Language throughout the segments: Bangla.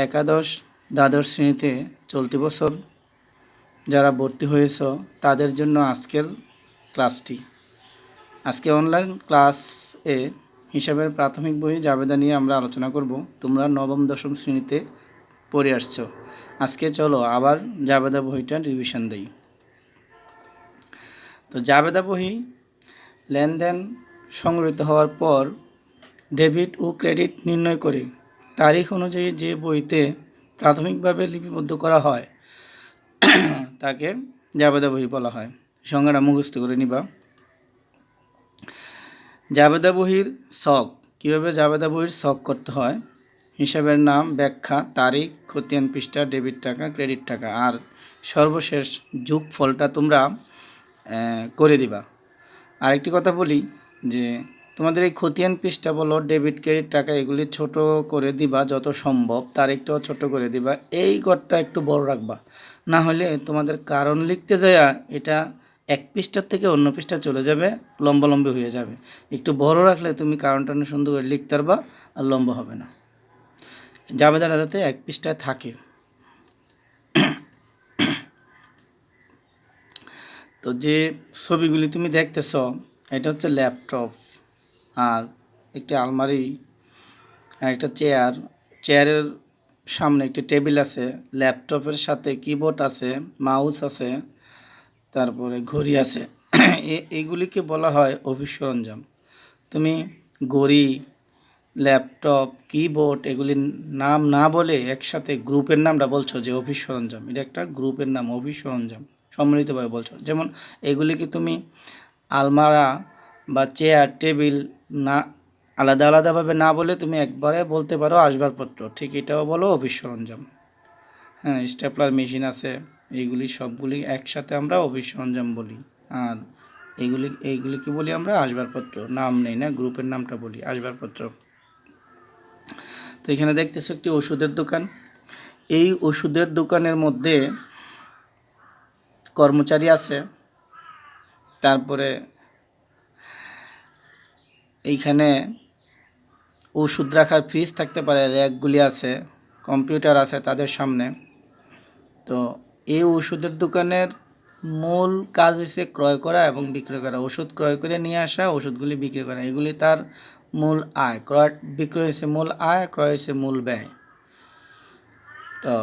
একাদশ দ্বাদশ শ্রেণীতে চলতি বছর যারা ভর্তি হয়েছ তাদের জন্য আজকের ক্লাসটি। আজকে অনলাইন ক্লাসে হিসাবের প্রাথমিক বই জাবেদা নিয়ে আমরা আলোচনা করব। তোমরা নবম দশম শ্রেণীতে পড়ে আসছো। আজকে চলো আবার জাবেদা বইটা রিভিশন দেই। তো জাবেদা বই লেনদেন সংগৃহীত হওয়ার পর ডেবিট ও ক্রেডিট নির্ণয় করে তারিখ অনুযায়ী যে বইতে প্রাথমিকভাবে লিপিবদ্ধ করা হয় তাকে জাবেদা বই বলা হয়। সংজ্ঞাটা মুখস্থ করে নিবা। জাবেদা বহির ছক। কীভাবে জাবেদা বহির ছক করতে হয়? হিসাবের নাম, ব্যাখ্যা, তারিখ, খতিয়ান পৃষ্ঠা, ডেবিট টাকা, ক্রেডিট টাকা, আর সর্বশেষ যোগফলটা তোমরা করে দিবা। আরেকটি কথা বলি যে তোমাদের এই খতিয়ান পৃষ্ঠা বলো, ডেবিট ক্রেডিট টাকা এগুলি ছোট করে দিবা যত সম্ভব, তারিখটাও ছোট করে দিবা। এই ঘরটা একটু বড় রাখবা, না হলে তোমাদের কারণ লিখতে যায় এটা এক পৃষ্ঠার থেকে অন্য পৃষ্ঠা চলে যাবে, লম্বালম্বি হয়ে যাবে। একটু বড় রাখলে তুমি কারণটা সুন্দর করে লিখতে পারবা আর লম্বা হবে না। জাবেদাটা যাতে এক পৃষ্ঠায় থাকে। তো যে ছবিগুলি তুমি দেখতেছ এটা হচ্ছে ল্যাপটপ, আর একটি আলমারি, আর একটা চেয়ারের সামনে একটি টেবিল আছে, ল্যাপটপের সাথে কিবোর্ড আছে, মাউস আছে, তারপরে ঘড়ি আছে। এইগুলিকে বলা হয় অফিস সরঞ্জাম। তুমি ঘড়ি, ল্যাপটপ, কিবোর্ড এগুলির নাম না বলে একসাথে গ্রুপের নামটা বলছো যে অফিস সরঞ্জাম, এটা একটা গ্রুপের নাম, অফিস সরঞ্জাম সম্মিলিতভাবে বলছো। যেমন এগুলিকে তুমি আলমারা বা চেয়ার, টেবিল না আলাদা আলাদাভাবে না বলে তুমি একবারে বলতে পারো আসবাবপত্র, ঠিক এটাও বলো অফিস সরঞ্জাম। হ্যাঁ, স্টেপলার মেশিন আছে, এইগুলি সবগুলি একসাথে আমরা অফিস সরঞ্জাম বলি। আর এইগুলিকে বলি আমরা আসবাবপত্র, নাম নেই না, গ্রুপের নামটা বলি আসবাবপত্র। তো এখানে দেখতেছো একটি ওষুধের দোকান। এই ওষুধের দোকানের মধ্যে কর্মচারী আছে, তারপরে এইখানে ওষুধ রাখার ফ্রিজ থাকতে পারে, র্যাকগুলি আছে, কম্পিউটার আছে তাদের সামনে। তো এই ওষুধের দোকানের মূল কাজ হচ্ছে ক্রয় করা এবং বিক্রয় করা। ওষুধ ক্রয় করে নিয়ে আসা, ওষুধগুলি বিক্রি করা, এগুলি তার মূল আয়। বিক্রয় হচ্ছে মূল আয়, ক্রয় হচ্ছে মূল ব্যয়। তো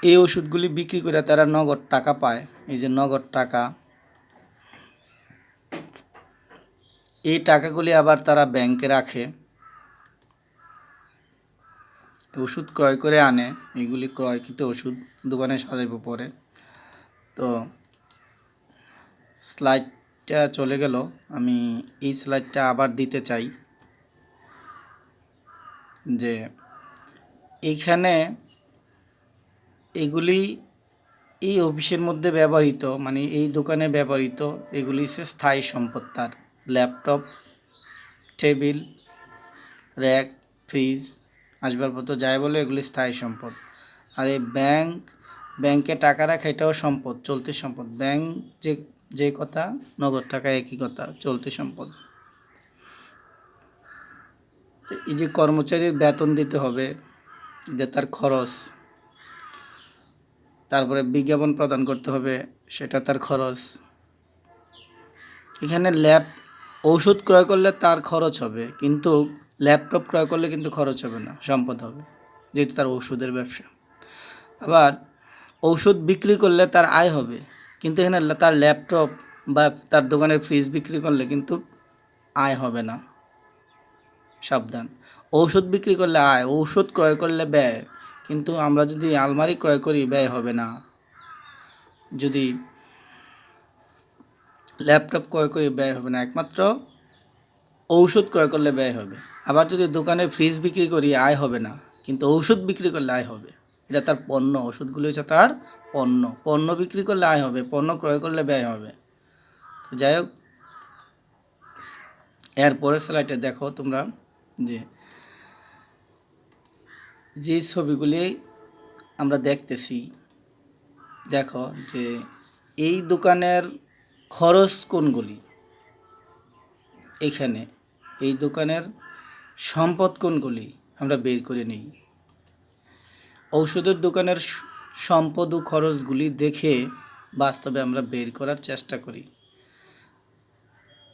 এই ওষুধগুলি বিক্রি করে তারা নগদ টাকা পায়। এই যে নগদ টাকা, এই টাকাগুলি আবার তারা ব্যাংকে রাখে। ওষুধ ক্রয় করে আনে, এগুলি ক্রয়কৃত ওষুধ দোকানে সাজাইব পরে। তো স্লাইডটা চলে গেল, আমি এই স্লাইডটা আবার দিতে চাই যে এইখানে এগুলি এই অফিসের মধ্যে ব্যবহৃত, মানে এই দোকানে ব্যবহৃত এগুলি হচ্ছে স্থায়ী সম্পদ। তার ল্যাপটপ, টেবিল, র্যাক, ফ্রিজ, আসবাবপত্র যাই বলে এগুলি স্থায়ী সম্পদ। আর এই ব্যাংকে টাকা রাখা এটাও সম্পদ, চলতি সম্পদ। ব্যাংক যে কথা, নগদ টাকা একই কথা, চলতি সম্পদ। এই যে কর্মচারীর বেতন দিতে হবে, যে তার খরচ, তারপরে বিজ্ঞাপন প্রদান করতে হবে, সেটা তার খরচ। এখানে ওষুধ ক্রয় করলে তার খরচ হবে, কিন্তু ল্যাপটপ ক্রয় করলে কিন্তু খরচ হবে না, সম্পদ হবে, যেহেতু তার ওষুধের ব্যবসা। আবার ঔষধ বিক্রি করলে তার আয় হবে, কিন্তু এখানে তার ল্যাপটপ বা তার দোকানের ফ্রিজ বিক্রি করলে কিন্তু আয় হবে না। সাবধান, ঔষধ বিক্রি করলে আয়, ঔষধ ক্রয় করলে ব্যয়। কিন্তু আমরা যদি আলমারি ক্রয় করি ব্যয় হবে না, যদি ল্যাপটপ ক্রয় করি ব্যয় হবে না, একমাত্র ঔষধ ক্রয় করলে ব্যয় হবে। আবার যদি দোকানে ফ্রিজ বিক্রি করি আয় হবে না, কিন্তু ঔষধ বিক্রি করলে আয় হবে। এটা তার পণ্য, ওষুধগুলো হচ্ছে তার পণ্য। পণ্য বিক্রি করলে আয় হবে, পণ্য ক্রয় করলে ব্যয় হবে। তো যাই হোক, এরপরের স্লাইডে দেখো তোমরা যে ছবিগুলি আমরা দেখতেছি, দেখো যে এই দোকানের খরচ কোনগুলি, এখানে এই দোকানের সম্পদ কোনগুলি আমরা বের করে নিই। ঔষধের দোকানের সম্পদ ও খরচগুলি দেখে বাস্তবে আমরা বের করার চেষ্টা করি।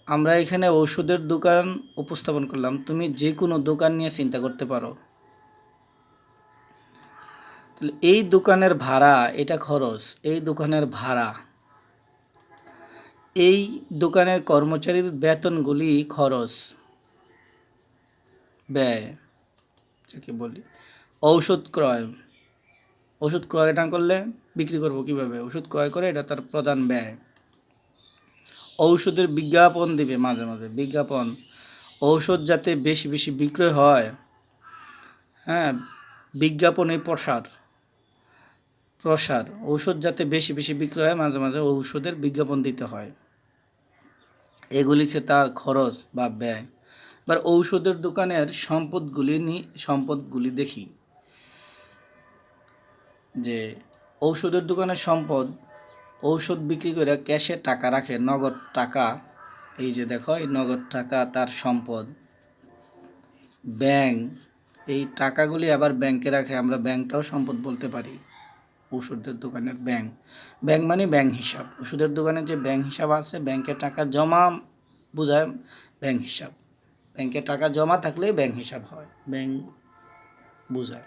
আমরা এখানে ঔষধের দোকান উপস্থাপন করলাম, তুমি যে কোনো দোকান নিয়ে চিন্তা করতে পারো। তাহলে এই দোকানের ভাড়া, এটা খরচ, এই দোকানের ভাড়া, এই দোকানের কর্মচারীর বেতনগুলি খরচ, ব্যয় যাকে বলি। ঔষধ ক্রয়, ওষুধ ক্রয় না করলে বিক্রি করবো কিভাবে? ওষুধ ক্রয় করে, এটা তার প্রধান ব্যয়। ঔষধের বিজ্ঞাপন দিবে মাঝে মাঝে, বিজ্ঞাপন, ঔষধ যাতে বেশি বেশি বিক্রয় হয়, হ্যাঁ, বিজ্ঞাপনে প্রসার, ঔষধ যাতে বেশি বেশি বিক্রয় হয়, মাঝে মাঝে ঔষধের বিজ্ঞাপন দিতে হয়। এগুলি হচ্ছে তার খরচ বা ব্যয়। এবার ঔষধের দোকানের সম্পদগুলি দেখি, যে ঔষধের দোকানের সম্পদ, ঔষধ বিক্রি করে ক্যাশে টাকা রাখে, নগদ টাকা, এই যে দেখো এই নগদ টাকা তার সম্পদ। ব্যাংক, এই টাকাগুলি আবার ব্যাংকে রাখে, আমরা ব্যাংকটাও সম্পদ বলতে পারি। ওষুধের দোকানের ব্যাংক, ব্যাংক মানে ব্যাংক হিসাব। ওষুধের দোকানের যে ব্যাংক হিসাব আছে, ব্যাংকে টাকা জমা বোঝায় ব্যাংক হিসাব। ব্যাংকে টাকা জমা থাকলেই ব্যাংক হিসাব হয়, ব্যাংক বোঝায়।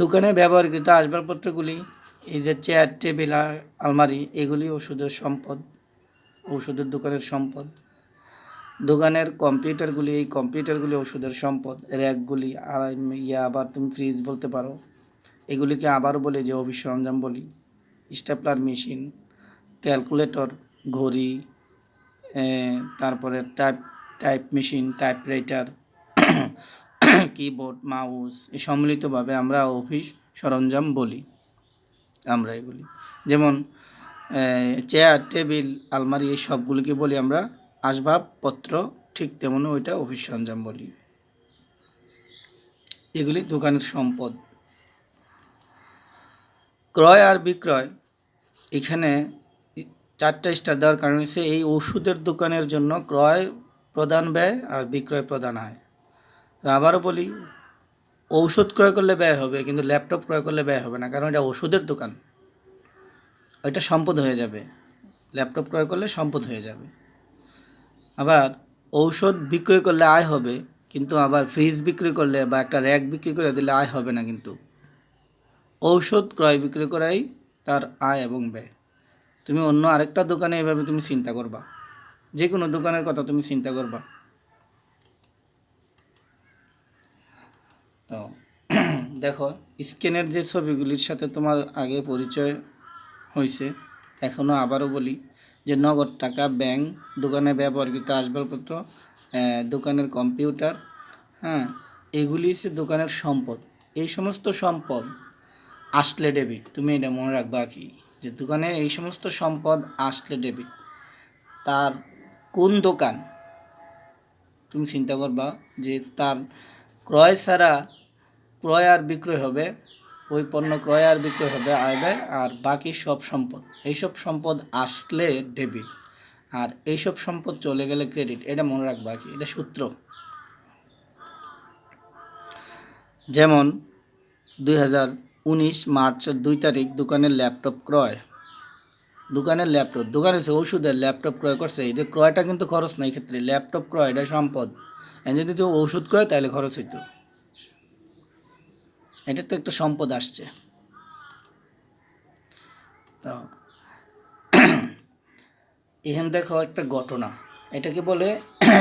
দোকানে ব্যবহৃত আসবাবপত্রগুলি, এই যে চেয়ার, টেবিল, আলমারি, এগুলি ওষুধের সম্পদ, ওষুধের দোকানের সম্পদ। দোকানের কম্পিউটারগুলি, এই কম্পিউটারগুলি ওষুধের সম্পদ। র্যাকগুলি, আর আবার তুমি ফ্রিজ বলতে পারো। এগুলিকে আবার বলি যে অফিস সরঞ্জাম বলি। স্টেপলার মেশিন, ক্যালকুলেটর, ঘড়ি, তারপরে type machine, typewriter, keyboard, mouse, এই সম্মিলিতভাবে আমরা অফিস সরঞ্জাম বলি আমরা এগুলি। যেমন চেয়ার, টেবিল, আলমারি, এই সবগুলিকে বলি আমরা আসবাবপত্র, ঠিক তেমনই ওইটা অফিস সরঞ্জাম বলি। এগুলি দোকানের সম্পদ। ক্রয় আর বিক্রয়, এখানে 4টা স্টার দেওয়ার কারণ হচ্ছে এই ওষুধের দোকানের জন্য ক্রয় প্রধান ব্যয় আর বিক্রয় প্রধান আয়। তো আবারও বলি, ঔষধ ক্রয় করলে ব্যয় হবে, কিন্তু ল্যাপটপ ক্রয় করলে ব্যয় হবে না, কারণ এটা ওষুধের দোকান, ওইটা সম্পদ হয়ে যাবে। ল্যাপটপ ক্রয় করলে সম্পদ হয়ে যাবে। আবার ঔষধ বিক্রয় করলে আয় হবে, কিন্তু আবার ফ্রিজ বিক্রি করলে বা একটা র্যাক বিক্রি করে দিলে আয় হবে না। কিন্তু ঔষধ ক্রয় বিক্রয় করাই তার আয় এবং ব্যয়। তুমি অন্য আরেকটা দোকানে এভাবে তুমি চিন্তা করবা, যে কোনো দোকানের কথা তুমি চিন্তা করবা। তো দেখো, স্ক্যানের যে ছবিগুলির সাথে তোমার আগে পরিচয় হয়েছে, এখনও আবারও বলি যে নগদ টাকা, ব্যাংক, দোকানে ব্যবহৃত আসবাবপত্র, দোকানের কম্পিউটার, হ্যাঁ, এগুলি হচ্ছে দোকানের সম্পদ। এই সমস্ত সম্পদ আসলে ডেবিট। তুমি এটা মনে রাখবা কি, যে দোকানে এই সমস্ত সম্পদ আসলে ডেবিট। তার কোন দোকান, তুমি চিন্তা করবা যে তার ক্রয় ছাড়া ক্রয় আর বিক্রয় হবে, ওই পণ্য ক্রয় আর বিক্রয় হবে আয় ব্যয়, আর বাকি সব সম্পদ, এইসব সম্পদ আসলে ডেবিট, আর এইসব সম্পদ চলে গেলে ক্রেডিট। এটা মনে রাখবা কি, এটা সূত্র। যেমন 2019 মার্চের 2 তারিখ দোকানের ল্যাপটপ ক্রয়, দোকানের ল্যাপটপ, দোকান হচ্ছে ওষুধের, ল্যাপটপ ক্রয় করছে, এদের ক্রয়টা কিন্তু খরচ নাই, ক্ষেত্রে ল্যাপটপ ক্রয় এটা সম্পদ। যদি তো ওষুধ ক্রয় তাহলে খরচ হইতো, এটা তো একটা সম্পদ আসছে। তো এখানে দেখো একটা ঘটনা, এটাকে বলে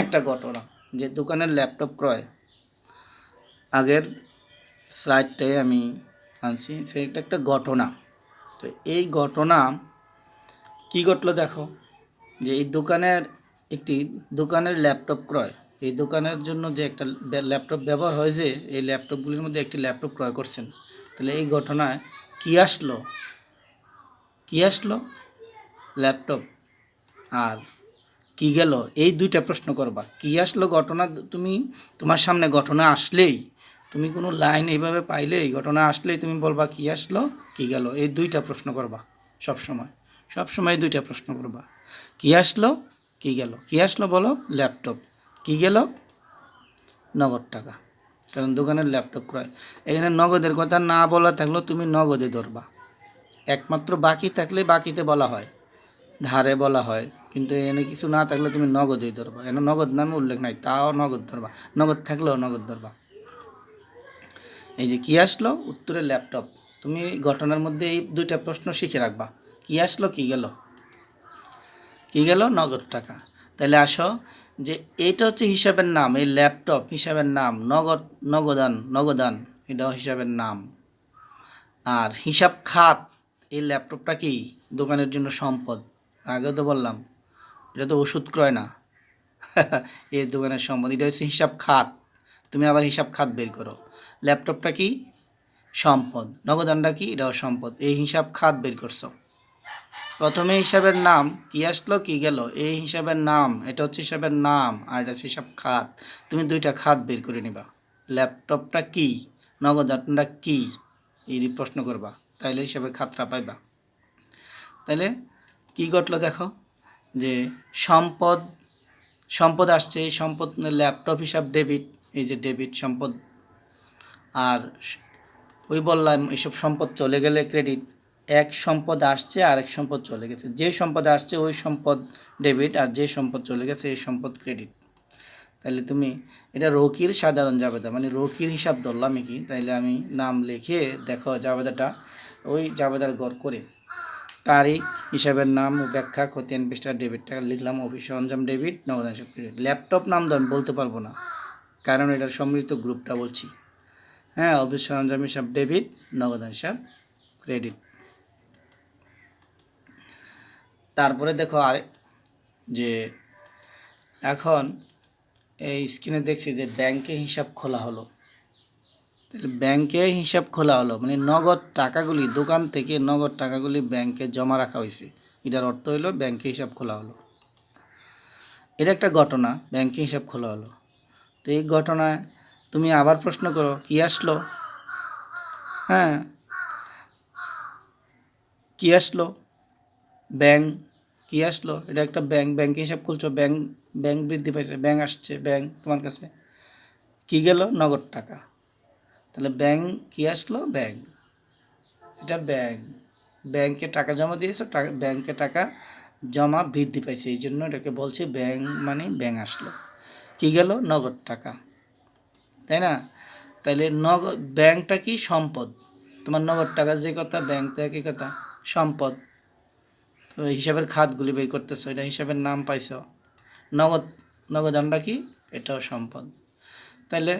একটা ঘটনা, যে দোকানের ল্যাপটপ ক্রয়। আগের স্লাইডটাই আমি আনছি, সেটা একটা ঘটনা। তো এই ঘটনা কি ঘটলো দেখো, যে এই দোকানের ল্যাপটপ ক্রয়, এই দোকানের জন্য যে একটা ল্যাপটপ ব্যবহার হয়েছে, এই ল্যাপটপগুলির মধ্যে একটি ল্যাপটপ ক্রয় করছেন। তাহলে এই ঘটনায় কি আসলো ল্যাপটপ, আর কি গেল, এই দুইটা প্রশ্ন করবা। কি আসলো ঘটনা, তুমি তোমার সামনে ঘটনা আসলেই, তুমি কোনো লাইন এইভাবে পাইলে, এই ঘটনা আসলেই তুমি বলবা কি আসলো কি গেল, এই দুইটা প্রশ্ন করবা সবসময় দুইটা প্রশ্ন করবা। কি আসলো কি গেল, কি আসলো বলো ল্যাপটপ, কি গেল নগদ টাকা। কারণ দোকানের ল্যাপটপ ক্রয়। এখানে নগদের কথা না বলা থাকলেও তুমি নগদে ধরবা, একমাত্র বাকি থাকলে বাকিতে বলা হয়, ধারে বলা হয়, কিন্তু এখানে কিছু না থাকলে তুমি নগদেই ধরবা। এখানে নগদ নামে উল্লেখ নাই, তাও নগদ ধরবা, নগদ থাকলেও নগদ ধরবা। এই যে কি আসলো, উত্তরে ল্যাপটপ। তুমি ঘটনার মধ্যে এই দুইটা প্রশ্ন শিখে রাখবা, কি আসলো কি গেল, কি গেল নগদ টাকা। তাহলে আসো যে এইটা হচ্ছে হিসাবের নাম, এই ল্যাপটপ হিসাবের নাম, নগদান এটাও হিসাবের নাম। আর হিসাব খাত, এই ল্যাপটপটা কি দোকানের জন্য সম্পদ, আগেও তো বললাম, এটা তো ওষুধ ক্রয় না। এই দোকানের সম্পদ, এটা হচ্ছে হিসাব খাত। তুমি আবার হিসাব খাত বের করো, ল্যাপটপটা কি সম্পদ, নগদানটা কি এটাও সম্পদ, এই হিসাব খাত বের করছো। প্রথমে হিসাবের নাম, কি আসলো কি গেল, এই হিসাবের নাম, এটা হচ্ছে হিসাবের নাম, আর এটা হচ্ছে হিসাব খাত। তুমি দুইটা খাত বের করে নিবা, ল্যাপটপটা কি, নগদানটা কি, এই প্রশ্ন করবা, তাইলে হিসাবের খাতটা পাইবা। তাইলে কি ঘটলো দেখো, যে সম্পদ, সম্পদ আসছে, এই সম্পদ ল্যাপটপ হিসাব ডেবিট, এই যে ডেবিট সম্পদ। আর ওই বললাম এইসব সম্পদ চলে গেলে ক্রেডিট, এক সম্পদ আসছে আর এক সম্পদ চলে গেছে, যে সম্পদ আসছে ওই সম্পদ ডেবিট, আর যে সম্পদ চলে গেছে এই সম্পদ ক্রেডিট। তাহলে তুমি এটা রকির সাধারণ জাবেদা, মানে রকির হিসাব ধরলাম কি, তাইলে আমি নাম লিখে দেখো জাবেদাটা, ওই জাবেদার গড় করে তারিখ, হিসাবের নাম ও ব্যাখ্যা, খতিয়ান পৃষ্ঠা, ডেবিট টাকা লিখলাম, অফিস সরঞ্জাম ডেবিট, নগদান হিসাব ক্রেডিট। ল্যাপটপ নাম তো আমি বলতে পারবো না, কারণ এটার সম্মিলিত গ্রুপটা বলছি। হ্যাঁ, অফিস সরঞ্জাম হিসাব ডেবিট, নগদান হিসাব ক্রেডিট। তারপরে দেখো আর যে এখন এই স্ক্রিনে দেখছি যে ব্যাংকে হিসাব খোলা হলো। তাহলে ব্যাংকে হিসাব খোলা হলো মানে নগদ টাকাগুলি, দোকান থেকে নগদ টাকাগুলি ব্যাংকে জমা রাখা হয়েছে, এটার অর্থ হলো ব্যাংকে হিসাব খোলা হলো। এটা একটা ঘটনা, ব্যাংকে হিসাব খোলা হলো। তো এই ঘটনায় তুমি আবার প্রশ্ন করো কি আসলো, হ্যাঁ কি আসলো, ব্যাংক, কি আসলো, এটা একটা ব্যাংক, ব্যাংকে হিসাব খুলছো, ব্যাংক, ব্যাংক বৃদ্ধি পাইছে, ব্যাংক আসছে, ব্যাংক তোমার কাছে, কি গেল নগদ টাকা। তাহলে ব্যাংক কি আসলো, ব্যাংক, এটা ব্যাংক, ব্যাংকে টাকা জমা দিয়েছো, ব্যাংকে টাকা জমা বৃদ্ধি পাইছে, এই জন্য এটাকে বলছে ব্যাংক, মানে ব্যাংক আসলো, কি গেল নগদ টাকা, তাই না। তাইলে নগদ, ব্যাংকটা কি সম্পদ, তোমার নগদ টাকা যে কথা, ব্যাংকটা একই কথা সম্পদ। তো হিসাবের খাতগুলি বের করতেছো, এটা হিসাবের নাম পাইছো, নগদ, নগদানটা কি এটাও সম্পদ। তাইলে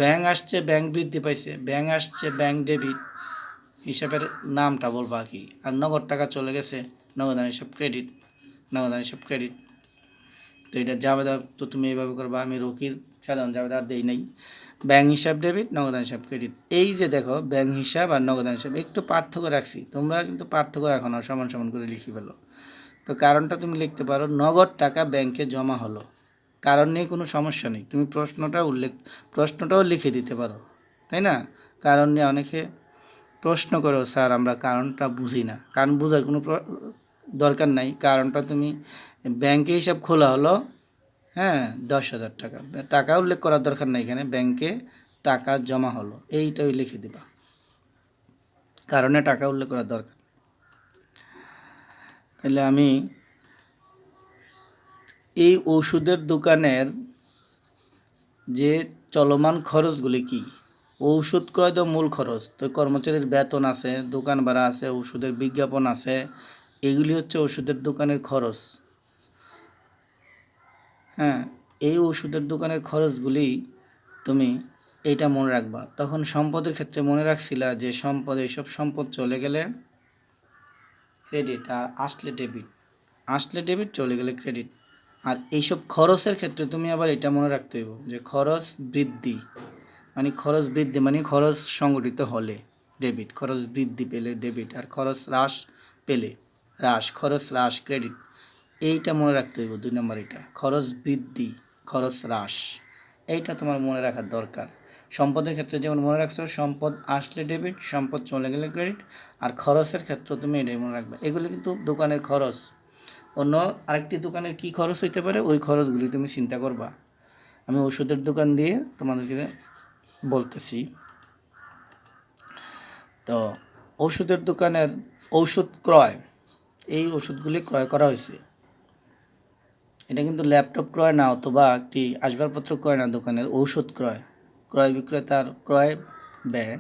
ব্যাংক আসছে, ব্যাংক বৃদ্ধি পাইছে, ব্যাংক আসছে, ব্যাংক ডেবিট, হিসাবের নামটা বলবা কি, আর নগদ টাকা চলে গেছে, নগদান হিসাব ক্রেডিট, নগদান হিসাব ক্রেডিট। তো এটা জাবেদা তো তুমি এইভাবে করবা, আমি রকির সাধারণ জাবেদা আর দেই নাই, ব্যাংক হিসাব ডেবিট, নগদান হিসাব ক্রেডিট। এই যে দেখো ব্যাংক হিসাব আর নগদান হিসাব একটু পার্থক্য রাখছি, তোমরা কিন্তু পার্থক্য রাখো না, সমান সমান করে লিখে ফেলো। তো কারণটা তুমি লিখতে পারো, নগদ টাকা ব্যাংকে জমা হলো, কারণ নিয়ে কোনো সমস্যা নেই, তুমি প্রশ্নটাও লিখে দিতে পারো, তাই না। কারণ নিয়ে অনেকে প্রশ্ন করো, স্যার আমরা কারণটা বুঝি না, কারণ বোঝার কোনো দরকার নাই, কারণটা তুমি ব্যাংকে হিসাব খোলা হলো, হ্যাঁ 10,000 টাকা, টাকা উল্লেখ করার দরকার নাই, এখানে ব্যাংকে টাকা জমা হলো এইটাই লিখে দিবা, কারণে টাকা উল্লেখ করার দরকার। তাহলে আমি এই ওষুধের দোকানের যে চলমান খরচগুলি কি, ঔষধ ক্রয় তো মূল খরচ, তো কর্মচারীর বেতন আছে, দোকান ভাড়া আছে, ওষুধের বিজ্ঞাপন আছে, এগুলি হচ্ছে ওষুধের দোকানের খরচ। হ্যাঁ, এই ওষুধের দোকানের খরচগুলি তুমি এইটা মনে রাখবা। তখন সম্পদের ক্ষেত্রে মনে রাখছিলা যে সম্পদ, এইসব সম্পদ চলে গেলে ক্রেডিট, আর আসলে ডেবিট, আসলে ডেবিট চলে গেলে ক্রেডিট। আর এইসব খরচের ক্ষেত্রে তুমি আবার এটা মনে রাখতে হইব যে খরচ বৃদ্ধি মানে খরচ সংগঠিত হলে ডেবিট, খরচ বৃদ্ধি পেলে ডেবিট, আর খরচ হ্রাস পেলে হ্রাস, খরচ হ্রাস ক্রেডিট। এইটা মনে রাখতে হইব 2 নম্বর, এটা খরচ বৃদ্ধি, খরচ হ্রাস, এইটা তোমার মনে রাখার দরকার। সম্পদের ক্ষেত্রে যেমন মনে রাখছো সম্পদ আসলে ডেবিট, সম্পদ চলে গেলে ক্রেডিট, আর খরচের ক্ষেত্রে তুমি এটাই মনে রাখবে। এগুলো কিন্তু দোকানের খরচ, অন্য আরেকটি দোকানের কি খরচ হইতে পারে ওই খরচগুলি তুমি চিন্তা করবা। আমি ওষুধের দোকান দিয়ে তোমাদেরকে বলতেছি। তো ওষুধের দোকানের ঔষধ ক্রয়, এই ওষুধগুলি ক্রয় করা হয়েছে। এটা কিন্তু ল্যাপটপ ক্রয় না অথবা একটি আসবাবপত্র ক্রয় না, দোকানের ঔষধ ক্রয়। ক্রয় বিক্রেতার ক্রয় ব্যয়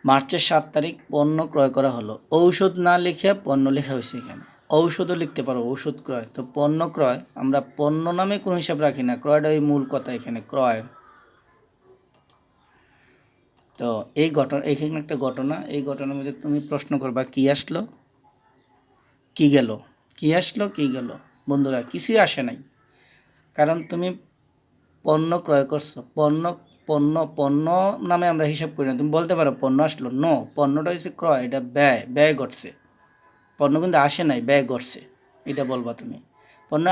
মার্চের 7 তারিখ পণ্য ক্রয় করা হলো। ঔষধ না লিখে পণ্য লেখা হয়েছে এখানে। ঔষধও লিখতে পারো, ঔষধ ক্রয়। তো পণ্য ক্রয়, আমরা পণ্য নামে কোনো হিসাব রাখি না, ক্রয়টা ওই মূল কথা এখানে, ক্রয়। তো এই ঘটনা, এখানে একটা ঘটনা, এই ঘটনার মধ্যে তুমি প্রশ্ন করবা কি আসলো কি গেল, কি আসলো কি গেল। বন্ধুরা, কিছুই আসে নাই, কারণ তুমি পণ্য ক্রয় করছো। পণ্য পণ্য পণ্য নামে আমরা হিসাব করি না। তুমি বলতে পারো পণ্য আসলো, নো, পণ্যটা হচ্ছে ক্রয়, এটা ব্যয়, ব্যয় ঘটছে। পণ্য কিন্তু আসে নাই, ব্যয় ঘটছে, এটা বলবা তুমি। পণ্য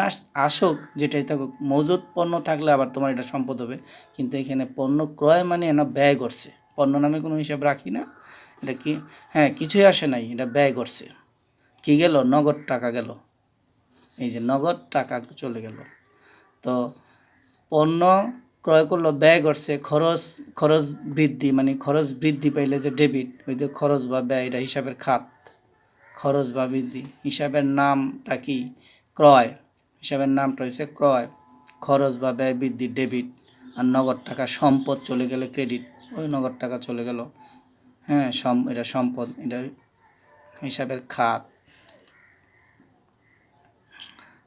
আসুক যেটাই থাকুক, মজুদ পণ্য থাকলে আবার তোমার এটা সম্পদ হবে, কিন্তু এখানে পণ্য ক্রয় মানে না ব্যয় ঘটছে। পণ্য নামে কোনো হিসাব রাখি না। এটা কি, হ্যাঁ, কিছুই আসে নাই, এটা ব্যয় ঘটছে। কি গেল, নগদ টাকা গেল, এই যে নগদ টাকা চলে গেল। তো পণ্য ক্রয় করলো, ব্যয় করছে, খরচ, খরচ বৃদ্ধি, মানে খরচ বৃদ্ধি পাইলে যে ডেবিট, ওই যে খরচ বা ব্যয়, এটা হিসাবের খাত, খরচ বা বৃদ্ধি। হিসাবের নামটা কি, ক্রয়, হিসাবের নামটা হচ্ছে ক্রয়। খরচ বা ব্যয় বৃদ্ধি ডেবিট, আর নগদ টাকা সম্পদ চলে গেলে ক্রেডিট, ওই নগদ টাকা চলে গেল। হ্যাঁ, এটা সম্পদ, এটা হিসাবের খাত,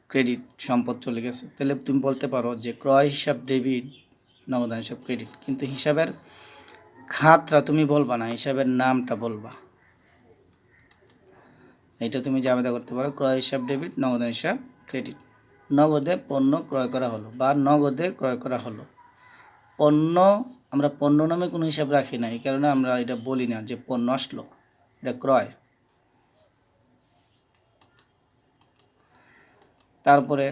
ক্রেডিট, সম্পদ চলে গেছে। তাহলে তুমি বলতে পারো যে ক্রয় হিসাব ডেবিট, নগদান হিসাব ক্রেডিট, কিন্তু হিসাবের খাতটা তুমি বলবা না, হিসাবের নামটা বলবা। এটা তুমি জাবেদা করতে পারো, ক্রয় হিসাব ডেবিট, নগদান হিসাব ক্রেডিট। নগদে পণ্য ক্রয় করা হলো বা নগদে ক্রয় করা হলো। পণ্য, আমরা পণ্য নামে কোনো হিসাব রাখি না, এই কারণে আমরা এটা বলি না যে পণ্য আসলো, এটা ক্রয়। তারপরে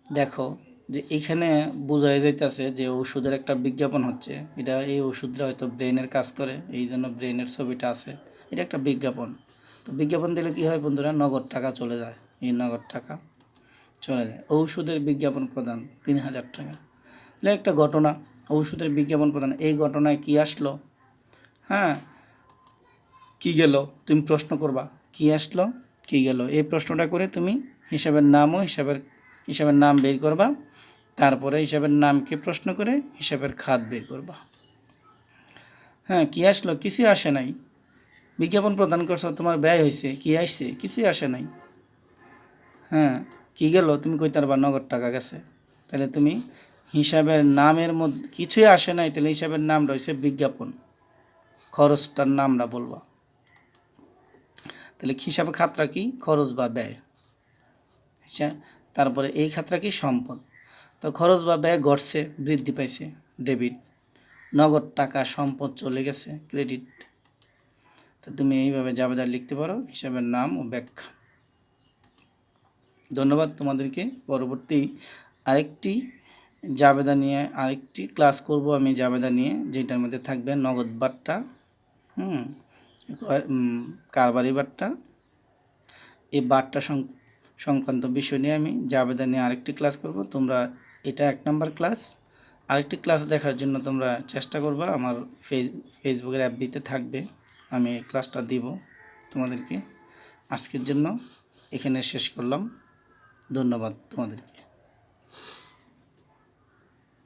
দেখো যে এখানে বোঝাই যাইতেছে যে ওষুধের একটা বিজ্ঞাপন হচ্ছে। এটা, এই ওষুধটা হয়তো ব্রেনের কাজ করে, এই জন্য ব্রেনের ছবিটা আছে। এটা একটা বিজ্ঞাপন। তো বিজ্ঞাপন দিলে কি হয় বন্ধুরা, নগদ টাকা চলে যায়, এই নগদ টাকা চলে যায়। ঔষধের বিজ্ঞাপন প্রদান 3000 টাকা। এটা একটা ঘটনা, ঔষধের বিজ্ঞাপন প্রদান। এই ঘটনায় কি আসলো, হ্যাঁ, কি গেল, তুমি প্রশ্ন করবা কি আসলো কি গেল। এই প্রশ্নটা করে তুমি হিসাবের নাম ও হিসাবের নাম বের করবা। তারপরে হিসাবের নামকে প্রশ্ন করে হিসাবের খাত বের করবা। হ্যাঁ, কি আসলো, কিছুই আসে নাই। বিজ্ঞাপন প্রদান করছো, তোমার ব্যয় হয়েছে, কি আসছে, কিছুই আসে নাই। হ্যাঁ, কি গেল, তুমি কইতে পারবা নগদ টাকা গেছে। তাহলে তুমি হিসাবের নামের মধ্যে কিছুই আসে নাই, তাহলে হিসাবের নাম রয়েছে বিজ্ঞাপন, খরচটার নামটা বলবা। তাহলে হিসাবে খাতটা কি, খরচ বা ব্যয়। আচ্ছা, তারপরে এই খাতটা কি, সম্পদ। তো খরচ বা ব্যয় ঘটছে, বৃদ্ধি পাইছে, ডেবিট। নগদ টাকা সম্পদ চলে গেছে, ক্রেডিট। তো তুমি এইভাবে জাবেদা লিখতে পারো, হিসাবের নাম ও ব্যাখ্যা। ধন্যবাদ তোমাদেরকে। পরবর্তী আরেকটি জাবেদা নিয়ে আরেকটি ক্লাস করব আমি, জাবেদা নিয়ে, যেটার মধ্যে থাকবে নগদ বাট্টা, কারবারি বাট্টা। এই বাট্টা সংক্রান্ত বিষয় নিয়ে আমি জাবেদা নিয়ে আরেকটি ক্লাস করব। তোমরা, এটা 1 নম্বর ক্লাস। আরেকটি ক্লাস দেখার জন্য তোমরা চেষ্টা করবা, আমার ফেসবুকের FB-তে থাকবে, আমি এই ক্লাসটা দিব তোমাদেরকে। আজকের জন্য এখানে শেষ করলাম। ধন্যবাদ তোমাদেরকে।